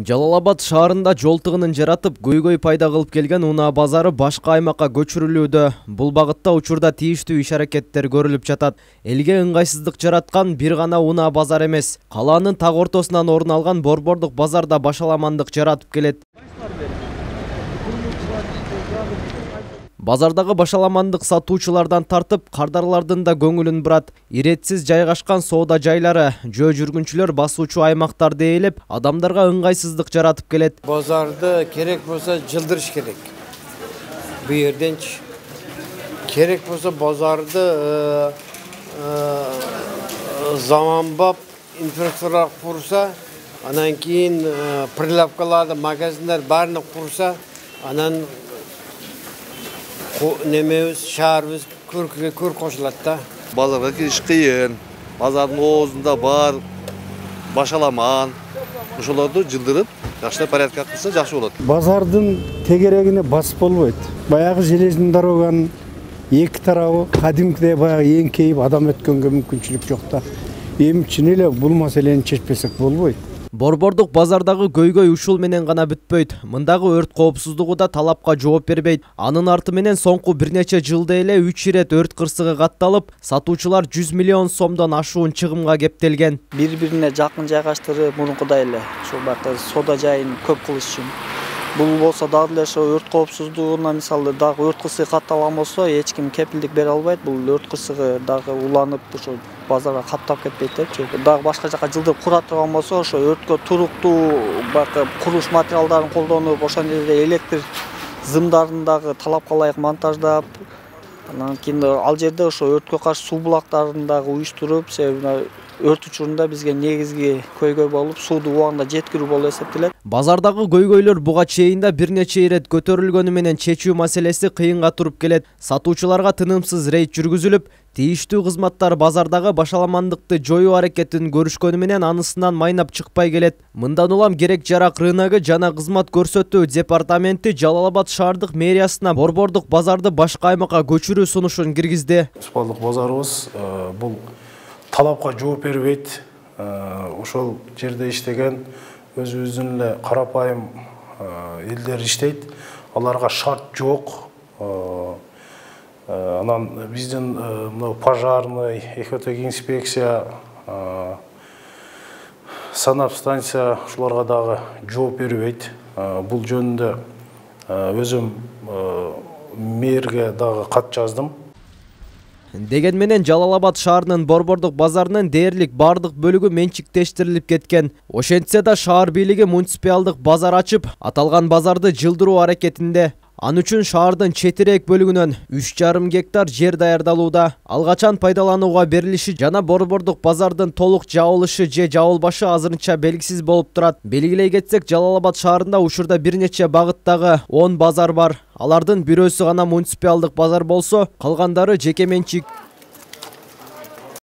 Жалал Абад шаарында жол тыгынын жаратып, көйгөй пайда кылып келген унаа базары башка аймакка көчүрүлүүдө. Бул багытта учурда тийиштүү иш-аракеттер көрүлүп жатат. Элге ыңгайсыздык жараткан бир гана унаа базар эмес. Калаанын так ортосунан орун алган Борбордук базарда башаламандык жаратып келет. Базардагы башаламандык сатуучулардан тартып, кардарлардын да көңүлүн бурат. Иретсиз жайгашкан соода жайлары, жөө жүргүнчүлөр басуучу аймактарды ээлеп, адамдарга ыңгайсыздык жаратып келет. Базарды керек болса жылдырыш керек. Bu yerdençi. Керек болса базарды заманбап инфраструктура курса, анан кийин прилавкаларды, магазиндер баарын курса, анан немебиз, шаарыбыз көркүгө көр кошулат да. Базарга кириш кыйын, базардын оозунда бар башаламан, ошолорду жылдырып, жакшылап порядка кылса жакшы болот. Базардын тегерегине басып болбойт. Баягы железный дороганын эки тарабы кадимкидей баягы эңкейип адам өткөнгө мүмкүнчүлүк жок да. Эми чын эле бул маселени чечпесек болбойт. Борбордук базардагы көйгөй ушул менен гана бүтпөйт. Мындагы өрт коопсуздугу да талапка жооп бербейт. Анын арты менен соңку бир нече жылда эле 3 ирет өрт кырсыгы катталып, сатуучулар 100 миллион сомдон ашуун чыгымга кептелген. Бири-бирине жакын жайгаштырып, мурункудай эле ушул бакта соода жайын көп кылыш үчүн. Бул болсо дагы эле ошо өрт коопсуздугуна мисалы дагы өрт кырсыгы катталган болсо, эч ким кепилдик бере албайт. Бул өрт кырсыгы дагы уланып, ошо базарга каптап кетпейт депчи. Дагы башка жака жылдырып кура турган болсо, ошо өрткө туруктуу бакы курулуш материалдарын колдонуп, ошол жерде электр зымдарын дагы талапка ылайык монтаждап, анан кийин ал жерде ошо өрткө каршы суу булактарын дагы уюштуруп, себеби өрт учурунда бизге негизги көйгөй болуп, сууду убагында жеткирүү болуп эсептелет. Базардагы көйгөйлөр буга чейин да бир нече ирет көтөрүлгөнү менен чечүү маселеси кыйынга туруп келет. Сатуучуларга тынымсыз рейд жүргүзүлүп, тийиштүү кызматтар базардагы башаламандыкты жоюу аракетин көрүшкөнү менен анысынан майнап чыкпай келет. Мындан улам керек жарак рыногу жана кызмат көрсөтүү департаменти Жалал Абад шаардык мэриясына Борбордук базарды башка аймакка көчүрүү сунушун киргизди. Борбордук базарыбыз бул талапка жооп бербейт. Ошол жерде иштеген өзүбүздүн эле карапайым элдер иштейт. Аларга шарт жок. Анан биздин пожарный, экотек-инспекция, санапстанция ушуларга дагы жооп бербейт. Бул жөнүндө өзүм мэрге дагы кат жаздым. Деген менен Жалал Абад шаарынын Борбордук базарынын дээрлик бардык бөлүгү менчиктештирилип кеткен. Ошентсе да шаар бийлиги муниципалдык базар ачып, аталган базарды жылдыруу аракетинде. Ан үчүн шаардын четирээк бөлүгүнөн 3,5 гектар жер даярдалууда. Ал качан пайдаланууга берилиши жана Борбордук базардын толук жабылышы же жабылбашы азырынча белгисиз болуп турат. Белгилей кетсек, Жалал Абад шаарында учурда бир нече багыттагы 10 базар бар. Алардын бирөөсү гана муниципалдык базар болсо, калгандары жеке менчик.